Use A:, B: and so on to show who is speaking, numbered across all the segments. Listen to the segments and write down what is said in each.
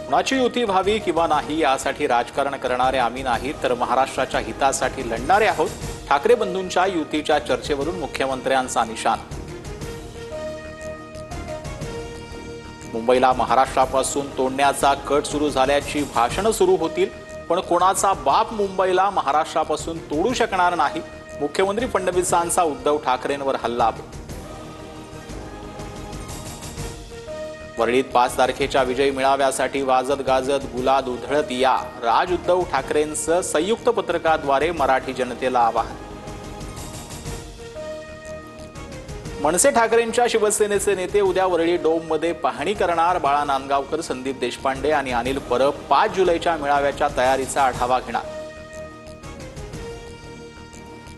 A: कुणाची युती व्हावी किंवा नाही यासाठी राजकारण करणारे आम्ही नाही तर महाराष्ट्राच्या हितासाठी लढणारे आहोत. ठाकरे बंधूंच्या युतीच्या चर्चेवरून मुख्यमंत्र्यांचा निशाणा. मुंबईला महाराष्ट्रापासून तोडण्याचा कट सुरू झाल्याची भाषणं सुरू होतील, पण कोणाचा बाप मुंबईला महाराष्ट्रापासून तोडू शकणार नाही. मुख्यमंत्री फडणवीसांचा उद्धव ठाकरेंवर हल्ला. वरळीत 5 तारखेच्या विजय मेळाव्यासाठी वाजत गाजत गुलाल उधळत या. राज उद्धव ठाकरेंचं संयुक्त पत्रकाद्वारे मराठी जनतेला आवाहन. मनसे ठाकरेंच्या शिवसेनेचे नेते उद्या वरळी डोममध्ये पाहणी करणार. बाळा नांदगावकर, संदीप देशपांडे आणि अनिल परब 5 जुलैच्या मेळाव्याच्या तयारीचा आढावा घेणार.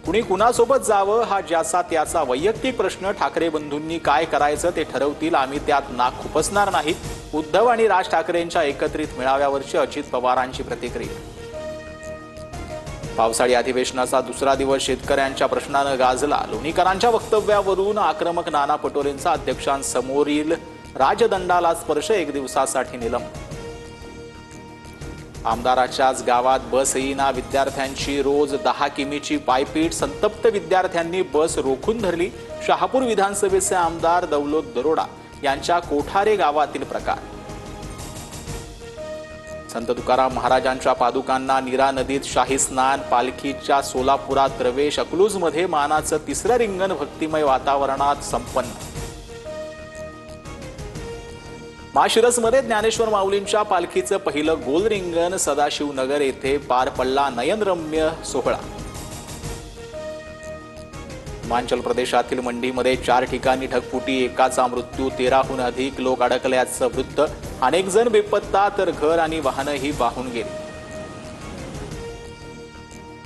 A: कुणी कुणासोबत जावं हा ज्याचा त्याचा वैयक्तिक प्रश्न. ठाकरे बंधूंनी काय करायचं ते ठरवतील, आम्ही त्यात नाक खुपसणार नाही. उद्धव आणि राज ठाकरेंच्या एकत्रित मेळाव्यावरची अजित पवारांची प्रतिक्रिया. पावसाळी अधिवेशनाचा दुसरा दिवस शेतकऱ्यांच्या प्रश्नानं गाजला. लोणीकरांच्या वक्तव्यावरून आक्रमक नाना पटोलेंचा अध्यक्षांसमोरील राजदंडाला स्पर्श 1 दिवसासाठी निलंबन. आमदाराच्याच गावात बस येईना. विद्यार्थ्यांची रोज 10 किमीची पायपीट. संतप्त विद्यार्थ्यांनी बस रोखून धरली. शहापूर विधानसभेचे आमदार दौलत दरोडा यांच्या कोठारे गावातील प्रकार. संत तुकाराम महाराजांच्या पादुकांना नीरा नदीत शाही स्नान. पालखीच्या सोलापुरात प्रवेश. अकलूजमध्ये मानाचं 3रं रिंगण भक्तिमय वातावरणात संपन्न. माळशिरसमध्ये ज्ञानेश्वर माऊलींच्या पालखीचं पहिलं गोल रिंगण. सदाशिवनगर येथे पार पडला नयनरम्य सोहळा. हिमाचल प्रदेशातील मंडीमध्ये 4 ठिकाणी ढगफुटी. एकाचा मृत्यू. 13हून अधिक लोक अडकल्याचं वृत्त. अनेक जण बेपत्ता तर घर आणि वाहनही वाहून गेली.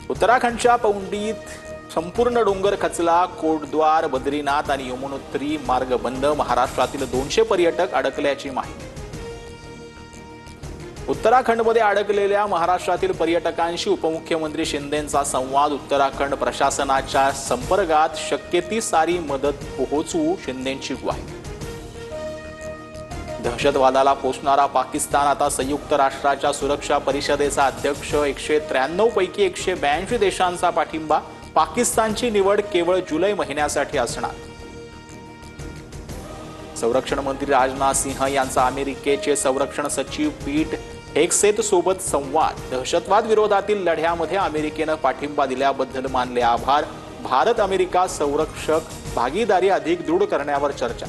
A: उत्तराखंडच्या पौंडीत संपूर्ण डोंगर खचला. कोटद्वार, बद्रीनाथ आणि यमुनोत्री मार्ग बंद. महाराष्ट्रातील 200 पर्यटक अडकल्याची माहिती. उत्तराखंडमध्ये अडकलेल्या महाराष्ट्रातील पर्यटकांशी उपमुख्यमंत्री शिंदेंचा संवाद. उत्तराखंड प्रशासनाच्या संपर्कात शक्य ती सारी मदत पोहोचवू, शिंदेंची ग्वाही. दहशतवादाला पोसणारा पाकिस्तान आता संयुक्त राष्ट्राच्या सुरक्षा परिषदेचा अध्यक्ष. 193 पैकी 182 देशांचा पाठिंबा. पाकिस्तानची निवड केवळ जुलै महिन्यासाठी असणार. संरक्षण मंत्री राजनाथ सिंह यांचा अमेरिकेचे संरक्षण सचिव पीट हेगसेथ सोबत संवाद. दहशतवाद विरोधातील लढ्यामध्ये अमेरिकेनं पाठिंबा दिल्याबद्दल मानले आभार. भारत अमेरिका संरक्षक भागीदारी अधिक दृढ करण्यावर चर्चा.